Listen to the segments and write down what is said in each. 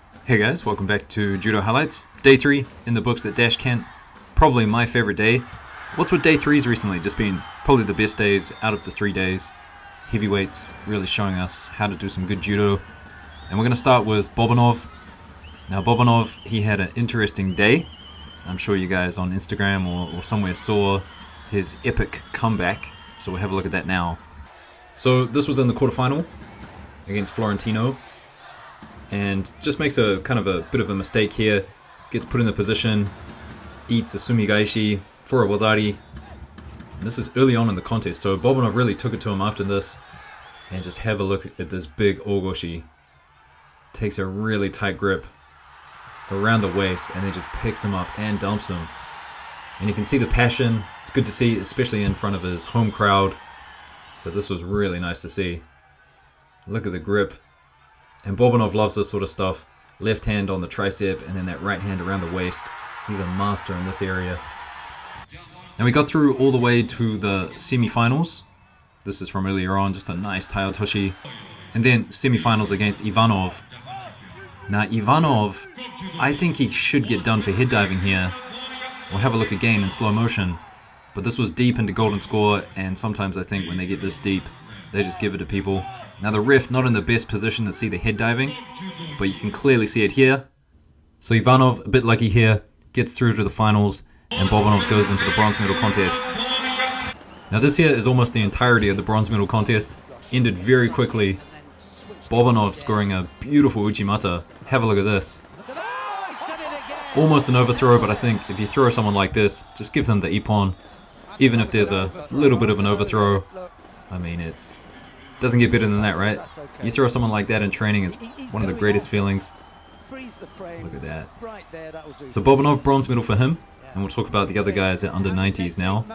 Hey guys, welcome back to Judo Highlights. Day 3 in the books at Tashkent. Probably my favorite day. What's with day 3s recently? Just been probably the best days out of the 3 days. Heavyweights really showing us how to do some good judo. And we're going to start with Bobonov. Now Bobonov, he had an interesting day. I'm sure you guys on Instagram or somewhere saw his epic comeback. So we'll have a look at that now. So this was in the quarterfinal against Florentino. And just makes a kind of a bit of a mistake here. Gets put in the position, eats a sumigaishi for a wazari. And this is early on in the contest, so Bobonov really took it to him after this. And just have a look at this big ogoshi. Takes a really tight grip around the waist and then just picks him up and dumps him. And you can see the passion. It's good to see, especially in front of his home crowd. So this was really nice to see. Look at the grip. And Bobonov loves this sort of stuff. Left hand on the tricep and then that right hand around the waist. He's a master in this area. Now we got through all the way to the semifinals. This is from earlier on, just a nice taiotoshi. And then semifinals against Ivanov. Now Ivanov, I think he should get done for head diving here. We'll have a look again in slow motion. But this was deep into golden score, and sometimes I think when they get this deep, they just give it to people. Now the ref not in the best position to see the head diving, but you can clearly see it here. So Ivanov, a bit lucky here, gets through to the finals, and Bobonov goes into the bronze medal contest. Now this here is almost the entirety of the bronze medal contest. Ended very quickly. Bobonov scoring a beautiful uchimata. Have a look at this. Almost an overthrow, but I think if you throw someone like this, just give them the ippon. Even if there's a little bit of an overthrow, I mean, it doesn't get better than that, right? You throw someone like that in training, it's one of the greatest feelings. Look at that. So Bobonov, bronze medal for him. And we'll talk about the other guys at under 90s now.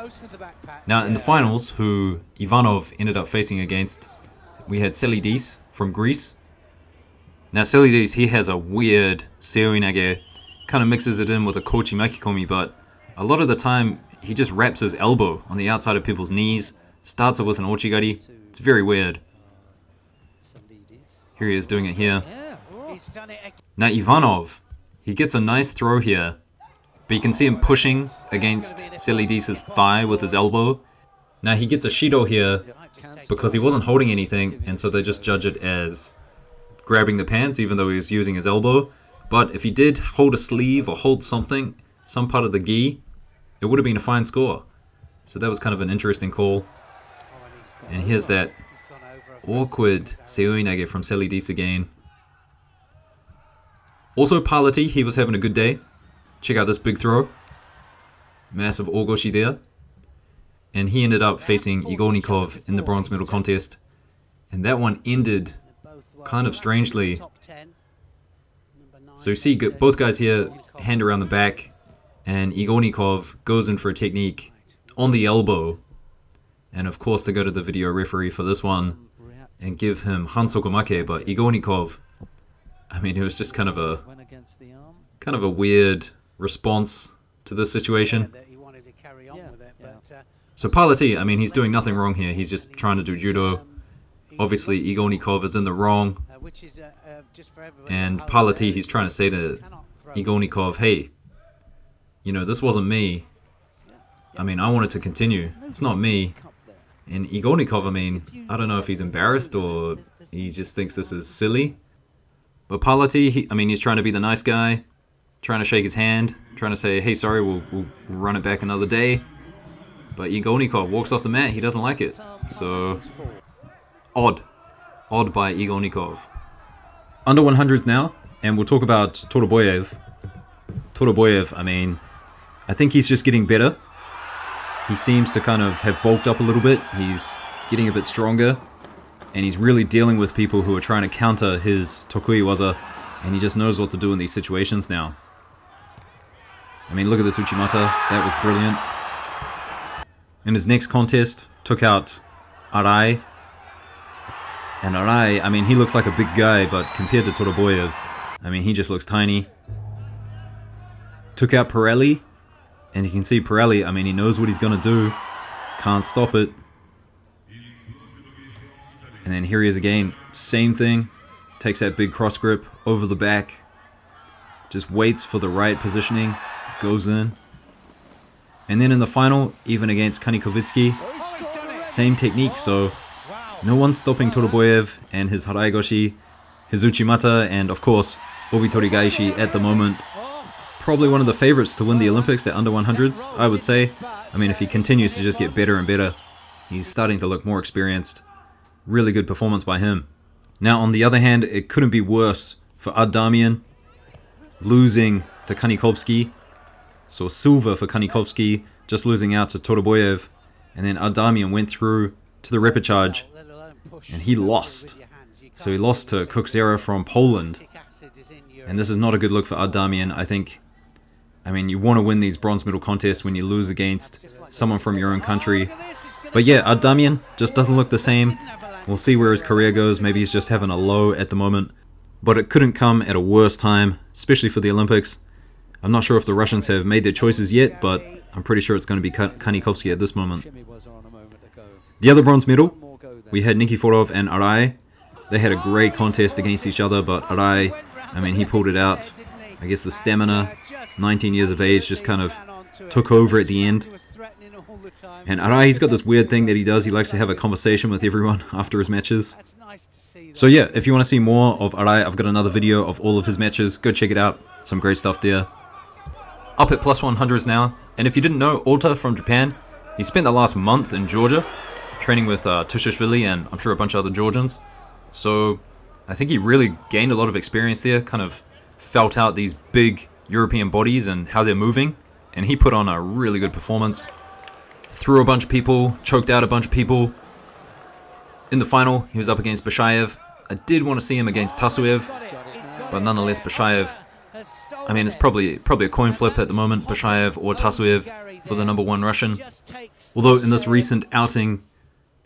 Now in the finals, who Ivanov ended up facing against, we had Selidis from Greece. Now Selidis, he has a weird seoinage, kind of mixes it in with a kochi makikomi, but a lot of the time he just wraps his elbow on the outside of people's knees. Starts it with an ochigari. It's very weird. Here he is doing it here. Now Ivanov, he gets a nice throw here. But you can see him pushing against Selidis' thigh with his elbow. Now he gets a shido here because he wasn't holding anything, and so they just judge it as grabbing the pants even though he was using his elbow. But if he did hold a sleeve or hold something, some part of the gi, it would have been a fine score. So that was kind of an interesting call. And here's that awkward seoinage from Selidis again. Also Palati, he was having a good day. Check out this big throw. Massive ogoshi there. And he ended up facing Igornikov in the bronze medal contest. And that one ended kind of strangely. So you see both guys here, hand around the back. And Igornikov goes in for a technique on the elbow. And of course they go to the video referee for this one and give him hansokumake, but Igornikov, I mean, it was just kind of a weird response to this situation. So Palati, I mean, he's doing nothing wrong here. He's just trying to do judo. Obviously Igornikov is in the wrong. And Palati, he's trying to say to Igornikov, hey, you know, this wasn't me. I mean, I wanted to continue. It's not me. And Igornikov, I mean, I don't know if he's embarrassed or he just thinks this is silly. But Palati, I mean, he's trying to be the nice guy, trying to shake his hand, trying to say, hey, sorry, we'll run it back another day. But Igornikov walks off the mat. He doesn't like it. So, odd. Odd by Igornikov. Under 100s now, and we'll talk about Turoboyev. Turoboyev, I mean, I think he's just getting better. He seems to kind of have bulked up a little bit. He's getting a bit stronger. And he's really dealing with people who are trying to counter his tokui waza. And he just knows what to do in these situations now. I mean, look at this uchimata. That was brilliant. In his next contest, took out Arai. And Arai, I mean, he looks like a big guy, but compared to Turoboyev, I mean, he just looks tiny. Took out Pirelli. And you can see Pirelli, I mean, he knows what he's going to do. Can't stop it. And then here he is again. Same thing. Takes that big cross grip over the back. just waits for the right positioning, goes in. And then in the final, even against Kanikovitsky, same technique, so no one stopping Turoboyev and his Haraigoshi, his Uchimata, and of course, Obitorigaishi at the moment. Probably one of the favorites to win the Olympics at under 100s, I would say. I mean, if he continues to just get better and better, he's starting to look more experienced. Really good performance by him. Now, on the other hand, it couldn't be worse for Ardamian, losing to Kanikovsky. So silver for Kanikovsky, just losing out to Turoboyev. And then Ardamian went through to the repechage, and he lost. So he lost to Kuksera from Poland. And this is not a good look for Ardamian. I mean, you want to win these bronze medal contests when you lose against someone from your own country. But yeah, Ardamian just doesn't look the same. We'll see where his career goes. Maybe he's just having a low at the moment. But it couldn't come at a worse time, especially for the Olympics. I'm not sure if the Russians have made their choices yet, but I'm pretty sure it's going to be Kanikovsky at this moment. The other bronze medal, we had Nikiforov and Arai. They had a great contest against each other, but Arai, I mean, he pulled it out. I guess the stamina, 19 years of age, just kind of took over at the end. And Arai, he's got this weird thing that he does. He likes to have a conversation with everyone after his matches. So yeah, if you want to see more of Arai, I've got another video of all of his matches. Go check it out. Some great stuff there. Up at plus 100s now. And if you didn't know, Ota from Japan, he spent the last month in Georgia, training with Tushishvili and I'm sure a bunch of other Georgians. So I think he really gained a lot of experience there, kind of felt out these big European bodies and how they're moving. And he put on a really good performance. Threw a bunch of people, choked out a bunch of people. In the final, he was up against Bashayev. I did want to see him against Tasuev, but nonetheless, Bashayev, I mean, it's probably a coin flip at the moment, Bashayev or Tasuev for the #1 Russian. Although in this recent outing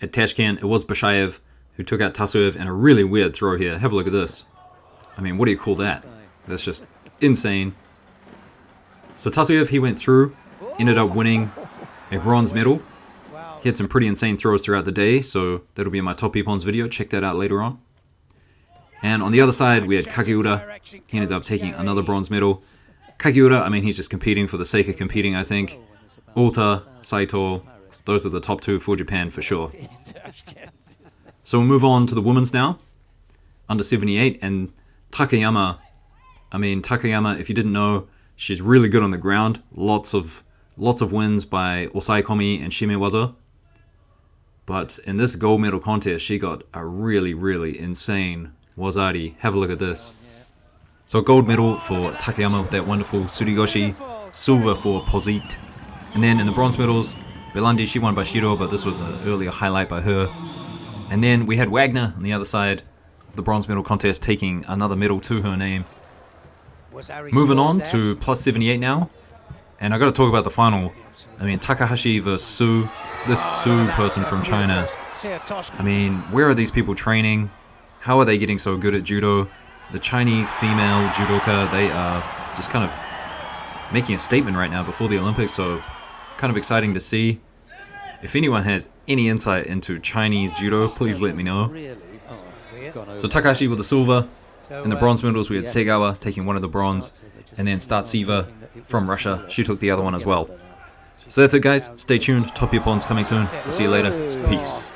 at Tashkent, it was Bashayev who took out Tasuev, and a really weird throw here. Have a look at this. I mean, what do you call that? That's just insane. So Tasuev, he went through, ended up winning a bronze medal. He had some pretty insane throws throughout the day, so that'll be in my top Ippons video. Check that out later on. And on the other side, we had Kageura. He ended up taking another bronze medal. Kageura, I mean, he's just competing for the sake of competing, I think. Ota, Saito, those are the top two for Japan for sure. So we'll move on to the women's now. Under 78, and Takayama. I mean, Takayama, if you didn't know, she's really good on the ground. Lots of wins by Osaikomi and Shimewaza. But in this gold medal contest, she got a really, really insane Wazari. Have a look at this. So gold medal for Takayama with that wonderful Surigoshi. Silver for Pozit. And then in the bronze medals, Belandi, she won by Shiro, but this was an earlier highlight by her. And then we had Wagner on the other side of the bronze medal contest taking another medal to her name. Moving on to plus 78 now. And I got to talk about the final. I mean, Takahashi versus Su. This Su person from China. I mean, where are these people training? How are they getting so good at judo? The Chinese female judoka, they are just kind of making a statement right now before the Olympics, so kind of exciting to see. If anyone has any insight into Chinese judo, please let me know. So Takahashi with the silver. In the bronze medals, we had Segawa taking one of the bronze, and then Startsiva from Russia, she took the other one as well. So that's it, guys. Stay tuned. Top Ippons coming soon. I'll see you later. Peace.